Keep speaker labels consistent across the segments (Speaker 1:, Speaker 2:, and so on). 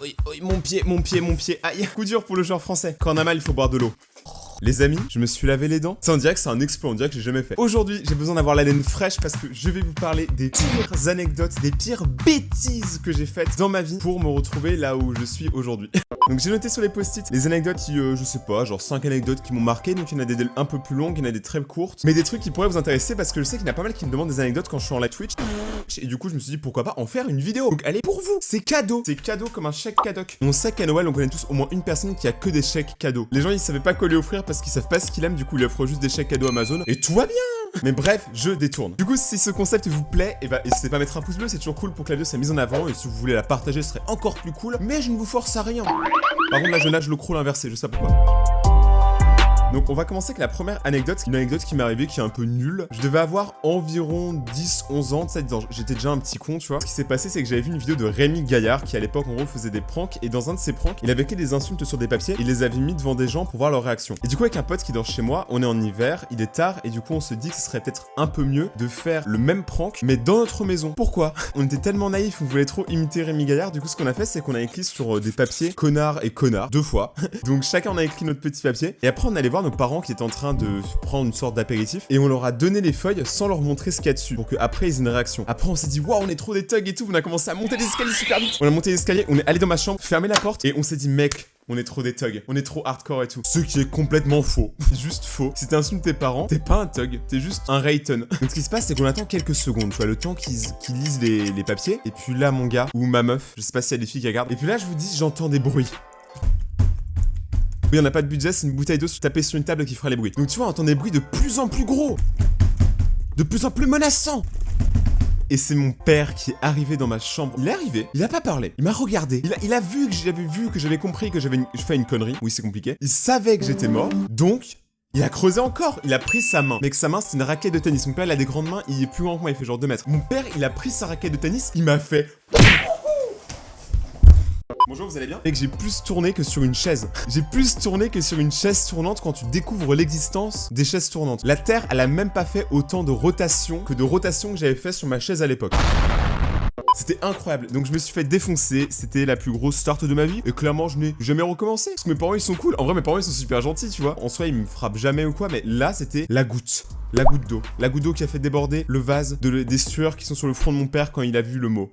Speaker 1: oui, mon pied. Aïe, coup dur pour le joueur français. Quand on a mal, il faut boire de l'eau. Les amis, je me suis lavé les dents. Ça, on dirait que c'est un exploit, on dirait que j'ai jamais fait. Aujourd'hui, j'ai besoin d'avoir la laine fraîche parce que je vais vous parler des pires anecdotes, des pires bêtises que j'ai faites dans ma vie pour me retrouver là où je suis aujourd'hui. Donc j'ai noté sur les post-it les anecdotes qui, je sais pas, genre 5 anecdotes qui m'ont marqué. Donc il y en a des un peu plus longues, il y en a des très courtes. Mais des trucs qui pourraient vous intéresser parce que je sais qu'il y en a pas mal qui me demandent des anecdotes quand je suis en live Twitch. Et du coup, je me suis dit pourquoi pas en faire une vidéo. Donc allez, pour vous, c'est cadeau. C'est cadeau comme un chèque cadoc. On sait qu'à Noël, on connaît tous au moins une personne qui a que des chèques cadeaux. Les gens, ils savaient pas quoi lui offrir parce qu'ils savent pas ce qu'il aime. Du coup, il offre juste des chèques cadeaux Amazon. Et tout va bien. Mais bref, je détourne. Du coup, si ce concept vous plaît, et bah, n'hésitez pas à mettre un pouce bleu, c'est toujours cool pour que la vidéo soit mise en avant. Et si vous voulez la partager, ce serait encore plus cool. Mais je ne vous force à rien. Par contre, là, je nage le crawl inversé, je sais pas pourquoi. Donc on va commencer avec la première anecdote, une anecdote qui m'est arrivée qui est un peu nulle. Je devais avoir environ 10-11 ans, tu sais, j'étais déjà un petit con, tu vois. Ce qui s'est passé, c'est que j'avais vu une vidéo de Rémi Gaillard qui à l'époque en gros faisait des pranks et dans un de ses pranks, il avait écrit des insultes sur des papiers, il les avait mis devant des gens pour voir leur réaction. Et du coup avec un pote qui dort chez moi, on est en hiver, il est tard et du coup on se dit que ce serait peut-être un peu mieux de faire le même prank mais dans notre maison. Pourquoi? On était tellement naïfs, on voulait trop imiter Rémi Gaillard, du coup ce qu'on a fait c'est qu'on a écrit sur des papiers connard et connard, 2 fois. Donc chacun on a écrit notre petit papier et après on allait voir nos parents qui étaient en train de prendre une sorte d'apéritif et on leur a donné les feuilles sans leur montrer ce qu'il y a dessus pour qu'après ils aient une réaction. Après on s'est dit waouh on est trop des thugs et tout, on a commencé à monter les escaliers super vite. On a monté les escaliers, on est allé dans ma chambre, fermé la porte et on s'est dit mec on est trop des thugs, on est trop hardcore et tout. Ce qui est complètement faux. Juste faux. Si t'insultes tes parents, t'es pas un thug, t'es juste un Rayton. Donc ce qui se passe, c'est qu'on attend quelques secondes, tu vois, le temps qu'ils lisent les papiers. Et puis là, mon gars, ou ma meuf, je sais pas s'il y a des filles qui regardent. Et puis là, je vous dis, j'entends des bruits. Oui, on n'a pas de budget, c'est une bouteille d'eau tapée sur une table qui fera les bruits. Donc tu vois, on entend des bruits de plus en plus gros. De plus en plus menaçants. Et c'est mon père qui est arrivé dans ma chambre. Il est arrivé, il a pas parlé, il m'a regardé. Il a vu que j'avais compris que j'avais fait une connerie. Oui, c'est compliqué. Il savait que j'étais mort, donc il a creusé encore. Il a pris sa main. Mais que sa main, c'est une raquette de tennis. Mon père, il a des grandes mains, il est plus grand que moi, il fait genre 2 mètres. Mon père, il a pris sa raquette de tennis, il m'a fait... Bonjour, vous allez bien? Et que j'ai plus tourné que sur une chaise. J'ai plus tourné que sur une chaise tournante quand tu découvres l'existence des chaises tournantes. La Terre, elle a même pas fait autant de rotation que j'avais fait sur ma chaise à l'époque. C'était incroyable, donc je me suis fait défoncer, c'était la plus grosse start de ma vie, et clairement je n'ai jamais recommencé, parce que mes parents ils sont cool, en vrai mes parents ils sont super gentils tu vois, en soi ils me frappent jamais ou quoi, mais là c'était la goutte d'eau qui a fait déborder le vase des sueurs qui sont sur le front de mon père quand il a vu le mot.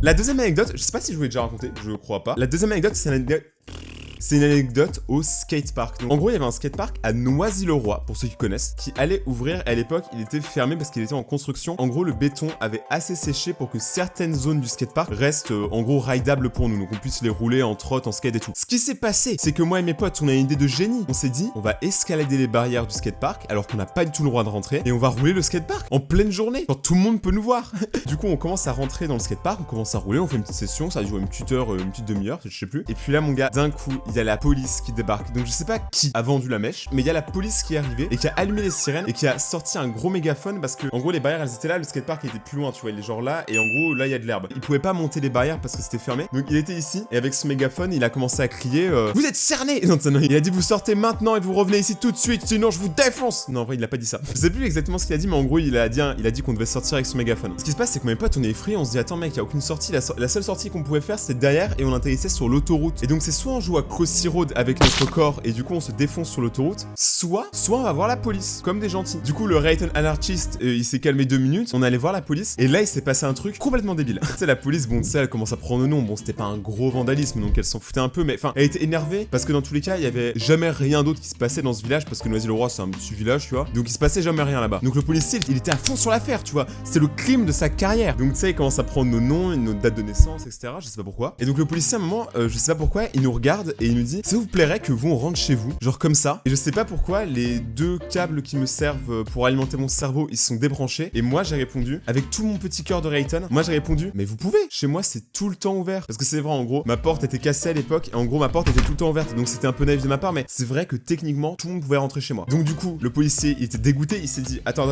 Speaker 1: La deuxième anecdote, je sais pas si je vous l'ai déjà raconté, je crois pas. La deuxième anecdote, c'est une anecdote au skatepark. Donc, en gros, il y avait un skatepark à Noisy-le-Roi, pour ceux qui connaissent, qui allait ouvrir. À l'époque, il était fermé parce qu'il était en construction. En gros, le béton avait assez séché pour que certaines zones du skatepark restent, en gros, rideables pour nous. Donc, on puisse les rouler en trotte, en skate et tout. Ce qui s'est passé, c'est que moi et mes potes, on a une idée de génie. On s'est dit, on va escalader les barrières du skatepark, alors qu'on n'a pas du tout le droit de rentrer, et on va rouler le skatepark en pleine journée, quand tout le monde peut nous voir. Du coup, on commence à rentrer dans le skatepark, on commence à rouler, on fait une petite session, ça a duré une petite heure, une petite demi-heure, je sais plus. Et puis là, mon gars, d'un coup, il y a la police qui débarque. Donc je sais pas qui a vendu la mèche, mais il y a la police qui est arrivée et qui a allumé les sirènes et qui a sorti un gros mégaphone parce que en gros les barrières elles étaient là, le skatepark était plus loin, tu vois, il est genre là et en gros là il y a de l'herbe. Il pouvait pas monter les barrières parce que c'était fermé. Donc il était ici et avec son mégaphone il a commencé à crier vous êtes cernés. Non, il a dit vous sortez maintenant et vous revenez ici tout de suite sinon je vous défonce. Non en vrai il a pas dit ça. Je sais plus exactement ce qu'il a dit mais en gros il a dit qu'on devait sortir avec son mégaphone. Ce qui se passe c'est que mes potes on est effrayés, on se dit attends mec, il y a aucune sortie, la seule sortie qu'on pouvait faire c'était derrière et on atterrissait sur l'autoroute. Et donc c'est soit on joue à Crossy Road avec notre corps et du coup on se défonce sur l'autoroute, soit on va voir la police comme des gentils. Du coup le Rayton anarchiste il s'est calmé 2 minutes, on allait voir la police et là il s'est passé un truc complètement débile. Tu sais la police bon tu sais elle commence à prendre le nom, bon c'était pas un gros vandalisme donc elle s'en foutait un peu mais enfin elle était énervée parce que dans tous les cas il y avait jamais rien d'autre qui se passait dans ce village parce que Noisy-le-Roi c'est un petit village tu vois, donc il se passait jamais rien là-bas. Donc le policier il était à fond sur l'affaire tu vois, c'était le crime de sa carrière. Donc tu sais il commence à prendre nos noms, notre date de naissance etc, je sais pas pourquoi. Et donc le policier à un moment je sais pas pourquoi il nous regarde et il nous dit ça vous plairait que vous on rentre chez vous, genre comme ça. Et je sais pas pourquoi, les 2 câbles qui me servent pour alimenter mon cerveau, ils se sont débranchés. Et moi, j'ai répondu, avec tout mon petit cœur de Rayton, moi j'ai répondu, mais vous pouvez, chez moi c'est tout le temps ouvert. Parce que c'est vrai, en gros, ma porte était cassée à l'époque, et en gros, ma porte était tout le temps ouverte. Donc c'était un peu naïf de ma part, mais c'est vrai que techniquement, tout le monde pouvait rentrer chez moi. Donc du coup, le policier, il était dégoûté, il s'est dit, attends,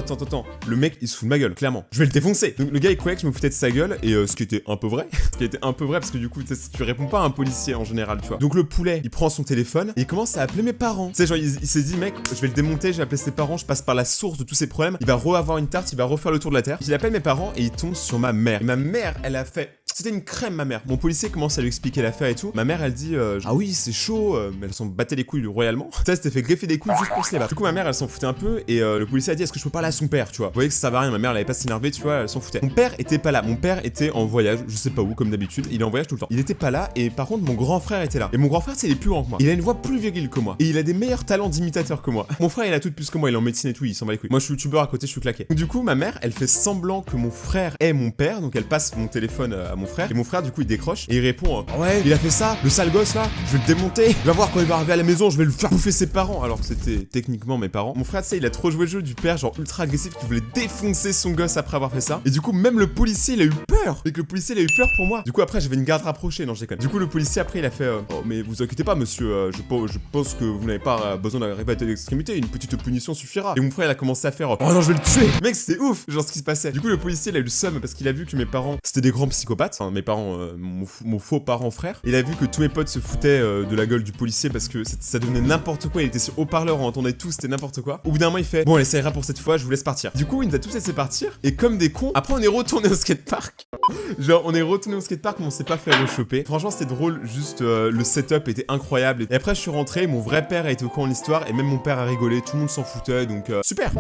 Speaker 1: le mec, il se fout de ma gueule, clairement. Je vais le défoncer. Donc le gars, il croyait que je me foutais de sa gueule, et ce qui était un peu vrai. Parce que du coup, tu réponds pas à un policier en général, tu vois. Donc le poulet, il prend son téléphone, et il commence à appeler mes parents. Tu sais, genre, il s'est dit, mec, je vais le démonter, je vais appeler ses parents, je passe par la source de tous ses problèmes. Il va avoir une tarte, il va refaire le tour de la terre. Il appelle mes parents et il tombe sur ma mère. Et ma mère, elle a fait... C'était une crème, ma mère. Mon policier commence à lui expliquer l'affaire et tout. Ma mère, elle dit ah oui, c'est chaud, mais elle s'en battait les couilles royalement. Ça, s'était fait greffer des couilles juste pour se les battre. Du coup, ma mère, elle s'en foutait un peu et le policier a dit est-ce que je peux parler à son père, tu vois. Vous voyez que ça va rien, ma mère, elle avait pas s'énerver, tu vois, elle s'en foutait. Mon père était pas là. Mon père était en voyage, je sais pas où, comme d'habitude. Il est en voyage tout le temps. Il était pas là et par contre, mon grand frère était là. Et mon grand frère, c'est il est plus grand que moi. Il a une voix plus virile que moi et il a des meilleurs talents d'imitateur que moi. Mon frère, il a tout de plus que moi, il est en médecine et tout, il s'en bat les couilles. Moi, je suis youtubeur à côté, je suis claqué. Donc, du coup, ma mère, elle fait semblant que mon frère est mon père, donc elle passe mon téléphone à mon frère et mon frère, du coup, il décroche et il répond ouais, il a fait ça, le sale gosse là, je vais le démonter. Il va voir quand il va arriver à la maison, je vais le faire bouffer ses parents. Alors que c'était techniquement mes parents. Mon frère, tu sais, il a trop joué le jeu du père, genre ultra agressif, qui voulait défoncer son gosse après avoir fait ça. Et du coup, même le policier, il a eu peur. Et que le policier, il a eu peur pour moi. Du coup, après, j'avais une garde rapprochée, non, je déconne. Du coup, le policier, après, il a fait oh, mais vous inquiétez pas, monsieur, je pense que vous n'avez pas besoin d'arriver à telle extrémité, une petite punition suffira. Et mon frère, il a commencé à faire oh non, je vais le tuer. Mec, c'était ouf, genre ce qui se passait. Du coup, le policier, il a eu le seum parce qu'il a vu que mes parents, c'était des grands psychopathes. Enfin, mes parents, mon faux parent frère. Il a vu que tous mes potes se foutaient de la gueule du policier parce que ça devenait n'importe quoi. Il était sur haut-parleur, on entendait tout, c'était n'importe quoi. Au bout d'un moment, il fait bon, ça ira pour cette fois, je vous laisse partir. Du coup, il nous a tous laissé partir. Et comme des cons, après, on est retourné au skatepark. Genre, on est retourné au skatepark, mais on s'est pas fait rechoper. Franchement, c'était drôle, juste le setup était incroyable. Et après, je suis rentré, mon vrai père a été au courant de l'histoire, et même mon père a rigolé, tout le monde s'en foutait, donc super.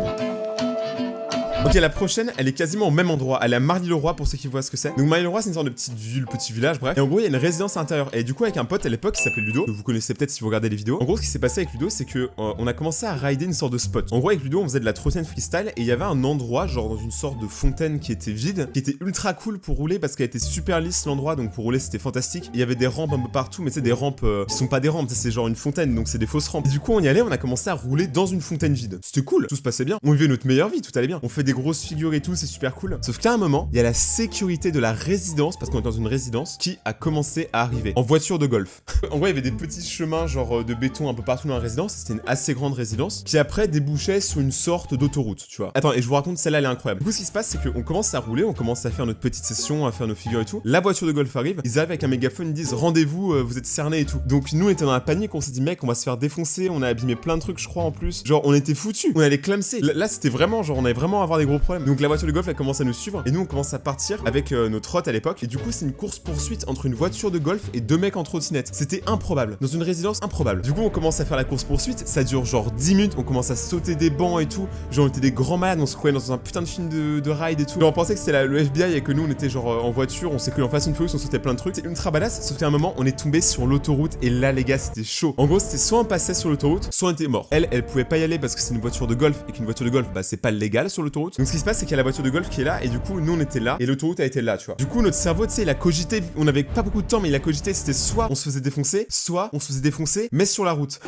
Speaker 1: Ok, la prochaine, elle est quasiment au même endroit. Elle est à Marly-le-Roi pour ceux qui voient ce que c'est. Donc Marly-le-Roi, c'est une sorte de petite ville, petit village, bref. Et en gros, il y a une résidence à l'intérieur. Et du coup, avec un pote à l'époque qui s'appelait Ludo, que vous connaissez peut-être si vous regardez les vidéos. En gros, ce qui s'est passé avec Ludo, c'est que on a commencé à rider une sorte de spot. En gros, avec Ludo, on faisait de la trottinette freestyle et il y avait un endroit, genre dans une sorte de fontaine qui était vide, qui était ultra cool pour rouler parce qu'elle était super lisse l'endroit. Donc pour rouler, c'était fantastique. Il y avait des rampes un peu partout, mais c'est des rampes qui sont pas des rampes, c'est genre une fontaine, donc c'est des fausses rampes. Et du coup, on y allait, on a commencé à rouler dans une fontaine vide. C'était cool, tout se passait bien. On vivait notre meilleure vie, tout allait bien. On fait des grosses figures et tout, c'est super cool. Sauf qu'à un moment, il y a la sécurité de la résidence, parce qu'on est dans une résidence, qui a commencé à arriver en voiture de golf. En gros, il y avait des petits chemins genre de béton un peu partout dans la résidence. C'était une assez grande résidence qui après débouchait sur une sorte d'autoroute, tu vois. Attends, et je vous raconte, celle-là, elle est incroyable. Du coup, ce qui se passe, c'est qu'on commence à rouler, on commence à faire notre petite session, à faire nos figures et tout. La voiture de golf arrive, ils arrivent avec un mégaphone, ils disent rendez-vous, vous êtes cernés et tout. Donc nous, on était dans la panique, on s'est dit mec, on va se faire défoncer, on a abîmé plein de trucs, je crois en plus. Genre, on était foutus, on allait clamser. Là, c'était vraiment genre, on allait vraiment avoir des gros problèmes. Donc la voiture de golf, elle commence à nous suivre et nous, on commence à partir avec notre hôte à l'époque. Et du coup, c'est une course poursuite entre une voiture de golf et deux mecs en trottinette. C'était improbable, dans une résidence improbable. Du coup, on commence à faire la course poursuite, ça dure genre 10 minutes, on commence à sauter des bancs et tout. Genre, on était des grands malades, on se croyait dans un putain de film de ride et tout. Genre, on pensait que c'était le FBI et que nous, on était genre en voiture, on s'est cru en Fast and Furious, on sautait plein de trucs. C'était ultra badass, sauf qu'à un moment, on est tombé sur l'autoroute et là, les gars, c'était chaud. En gros, c'était soit on passait sur l'autoroute, soit on était mort. Elle pouvait pas y aller parce que c'est une voiture de golf et qu'une voiture de golf, bah, c'est pas légal sur l'autoroute. Donc, ce qui se passe, c'est qu'il y a la voiture de golf qui est là et du coup, nous, on était là et l'autoroute a été là, tu vois. Du coup, notre cerveau, tu sais, il a cogité, on avait pas beaucoup de temps, mais il a cogité, c'était soit on se faisait défoncer, soit on se faisait défoncer, mais sur la route.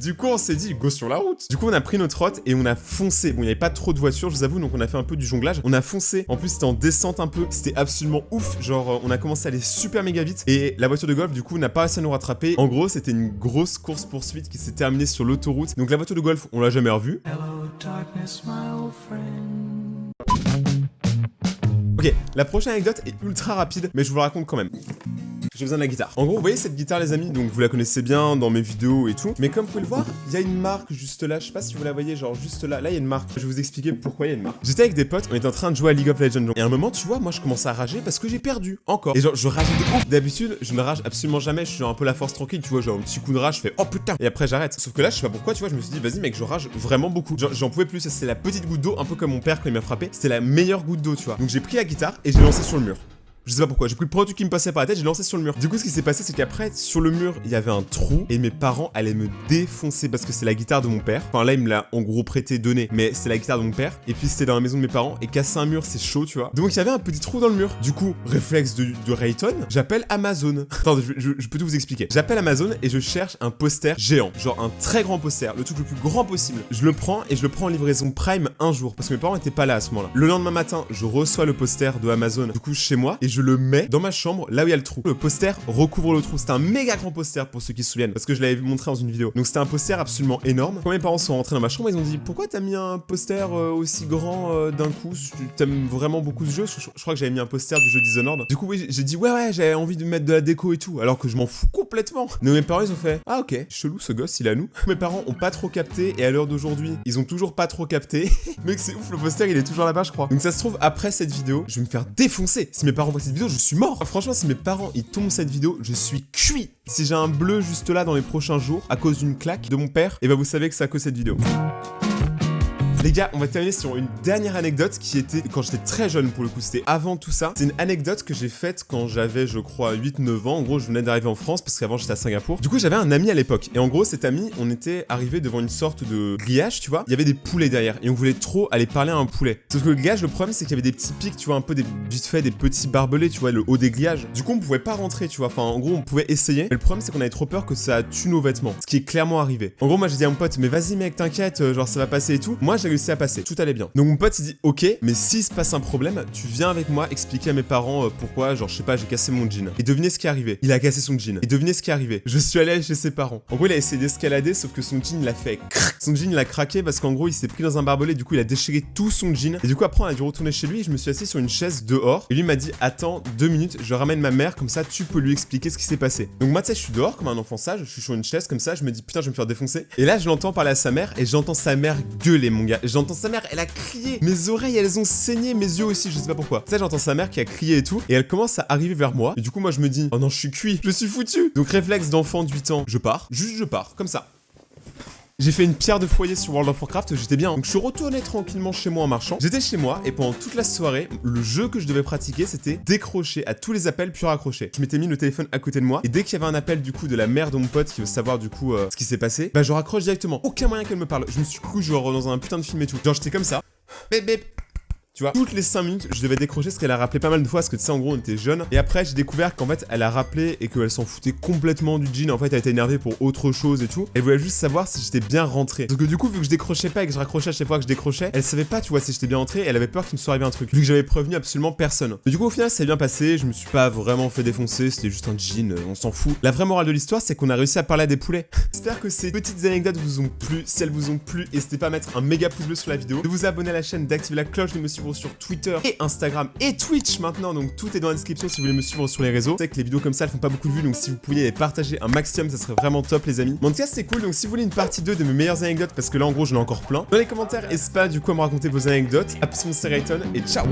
Speaker 1: Du coup, on s'est dit, go sur la route. Du coup, on a pris notre route et on a foncé. Bon, il y avait pas trop de voitures, je vous avoue, donc on a fait un peu du jonglage. On a foncé. En plus, c'était en descente un peu. C'était absolument ouf. Genre, on a commencé à aller super méga vite. Et la voiture de golf, du coup, n'a pas réussi à nous rattraper. En gros, c'était une grosse course poursuite qui s'est terminée sur l'autoroute. Donc, la voiture de golf, on l'a jamais revue. Hello, darkness, my old friend. Ok, la prochaine anecdote est ultra rapide, mais je vous la raconte quand même. J'ai besoin de la guitare. En gros, vous voyez cette guitare, les amis, donc vous la connaissez bien dans mes vidéos et tout. Mais comme vous pouvez le voir, il y a une marque juste là. Je sais pas si vous la voyez, genre juste là. Là, il y a une marque. Je vais vous expliquer pourquoi il y a une marque. J'étais avec des potes, on était en train de jouer à League of Legends. Et à un moment, tu vois, moi, je commence à rager parce que j'ai perdu. Encore. Et genre, je rageais de ouf. D'habitude, je ne rage absolument jamais. Je suis un peu la force tranquille, tu vois. Genre, un petit coup de rage, je fais oh putain. Et après, j'arrête. Sauf que là, je sais pas pourquoi, tu vois, je me suis dit, vas-y, mec, je rage vraiment beaucoup. Genre, j'en pouvais plus. C'était la petite goutte d'eau, un peu comme mon père quand il m'a frappé. C'était la meilleure goutte d'eau, tu vois. Donc, j'ai pris la guitare et je l'ai lancée sur le mur. Je sais pas pourquoi, j'ai pris le premier truc qui me passait par la tête, j'ai lancé sur le mur. Du coup, ce qui s'est passé, c'est qu'après, sur le mur, il y avait un trou et mes parents allaient me défoncer parce que c'est la guitare de mon père. Enfin, là, il me l'a en gros prêté, donné, mais c'est la guitare de mon père. Et puis, c'était dans la maison de mes parents et casser un mur, c'est chaud, tu vois. Donc, il y avait un petit trou dans le mur. Du coup, réflexe de Rayton, j'appelle Amazon. Attends, je peux tout vous expliquer. J'appelle Amazon et je cherche un poster géant, genre un très grand poster, le truc le plus grand possible. Je le prends et je le prends en livraison Prime un jour parce que mes parents étaient pas là à ce moment-là. Le lendemain matin, je reçois le poster de Amazon, du coup, chez moi et je le mets dans ma chambre, là où il y a le trou. Le poster recouvre le trou. C'était un méga grand poster pour ceux qui se souviennent, parce que je l'avais montré dans une vidéo. Donc c'était un poster absolument énorme. Quand mes parents sont rentrés dans ma chambre, ils ont dit pourquoi t'as mis un poster aussi grand d'un coup? T'aimes vraiment beaucoup ce jeu? Je crois que j'avais mis un poster du jeu Dishonored. Du coup, oui, j'ai dit ouais, j'avais envie de mettre de la déco et tout, alors que je m'en fous complètement. Mais mes parents, ils ont fait ah ok, chelou ce gosse, il est à nous. Mes parents ont pas trop capté et à l'heure d'aujourd'hui, ils ont toujours pas trop capté. Mec, c'est ouf, le poster il est toujours là-bas, je crois. Donc ça se trouve, après cette vidéo, je vais me faire défoncer. Si mes parents voient cette vidéo, je suis mort. Franchement, si mes parents, ils tombent cette vidéo, je suis cuit. Si j'ai un bleu juste là dans les prochains jours, à cause d'une claque de mon père, et bah vous savez que c'est à cause de cette vidéo. Les gars, on va terminer sur une dernière anecdote qui était quand j'étais très jeune pour le coup, c'était avant tout ça. C'est une anecdote que j'ai faite quand j'avais, je crois, 8-9 ans. En gros, je venais d'arriver en France parce qu'avant j'étais à Singapour. Du coup, j'avais un ami à l'époque. Et en gros, cet ami, on était arrivé devant une sorte de grillage, tu vois. Il y avait des poulets derrière et on voulait trop aller parler à un poulet. Sauf que le grillage, le problème, c'est qu'il y avait des petits pics, tu vois, un peu vite fait, des petits barbelés, tu vois, le haut des grillages. Du coup, on pouvait pas rentrer, tu vois. Enfin, en gros, on pouvait essayer. Mais le problème, c'est qu'on avait trop peur que ça tue nos vêtements. Ce qui est clairement arrivé. En gros, moi, j'ai dit à mon pote, mais vas-y, mec, t'inquiète, genre ça va passer et tout. Moi, j'ai réussi à passer. Tout allait bien. Donc mon pote il dit ok, mais s'il se passe un problème, tu viens avec moi expliquer à mes parents pourquoi, genre je sais pas, j'ai cassé mon jean. Et devinez ce qui est arrivé. Il a cassé son jean. Et devinez ce qui est arrivé. Je suis allé chez ses parents. En gros, il a essayé d'escalader, sauf que son jean il a fait crrr. Son jean il a craqué parce qu'en gros il s'est pris dans un barbelé, du coup il a déchiré tout son jean. Et du coup après on a dû retourner chez lui et je me suis assis sur une chaise dehors. Et lui m'a dit attends 2 minutes, je ramène ma mère, comme ça tu peux lui expliquer ce qui s'est passé. Donc moi tu sais, je suis dehors comme un enfant sage, je suis sur une chaise comme ça, je me dis putain je vais me faire défoncer. Et là je l'entends parler à sa mère et j'entends sa mère gueuler mon gars. J'entends sa mère, elle a crié. Mes oreilles elles ont saigné, mes yeux aussi, je sais pas pourquoi. Tu sais, j'entends sa mère qui a crié et tout, et elle commence à arriver vers moi. Et du coup, moi je me dis, oh non, je suis cuit, je suis foutu. Donc, réflexe d'enfant de 8 ans, je pars, juste je pars, comme ça. J'ai fait une pierre de foyer sur World of Warcraft, j'étais bien. Donc je suis retourné tranquillement chez moi en marchant. J'étais chez moi et pendant toute la soirée, le jeu que je devais pratiquer, c'était décrocher à tous les appels puis raccrocher. Je m'étais mis le téléphone à côté de moi et dès qu'il y avait un appel du coup de la mère de mon pote qui veut savoir du coup ce qui s'est passé, bah je raccroche directement. Aucun moyen qu'elle me parle. Je me suis cru genre dans un putain de film et tout. Genre j'étais comme ça. Bip bip. Tu vois, toutes les 5 minutes, je devais décrocher ce qu'elle a rappelé pas mal de fois, parce que tu sais, en gros, on était jeunes. Et après, j'ai découvert qu'en fait, elle a rappelé et qu'elle s'en foutait complètement du jean. En fait, elle était énervée pour autre chose et tout. Elle voulait juste savoir si j'étais bien rentré. Parce que du coup, vu que je décrochais pas et que je raccrochais à chaque fois que je décrochais, elle savait pas, tu vois, si j'étais bien rentré. Elle avait peur qu'il me soit arrivé un truc. Vu que j'avais prévenu absolument personne. Mais du coup, au final, ça s'est bien passé. Je me suis pas vraiment fait défoncer. C'était juste un jean, on s'en fout. La vraie morale de l'histoire, c'est qu'on a réussi à parler à des poulets. J'espère que ces petites anecdotes vous ont plu. Si elles vous ont plu, n'hésitez pas à mettre un méga pouce bleu sur la vidéo, de vous abonner à la chaîne, d'activer la cloche, de me suivre sur Twitter et Instagram et Twitch maintenant, donc tout est dans la description si vous voulez me suivre sur les réseaux. C'est que les vidéos comme ça elles font pas beaucoup de vues, donc si vous pouviez les partager un maximum ça serait vraiment top les amis. Mais en tout cas c'est cool, donc si vous voulez une partie 2 de mes meilleures anecdotes, parce que là en gros j'en ai encore plein, dans les commentaires n'hésitez pas du coup à me raconter vos anecdotes. À plus mon Rayton et ciao.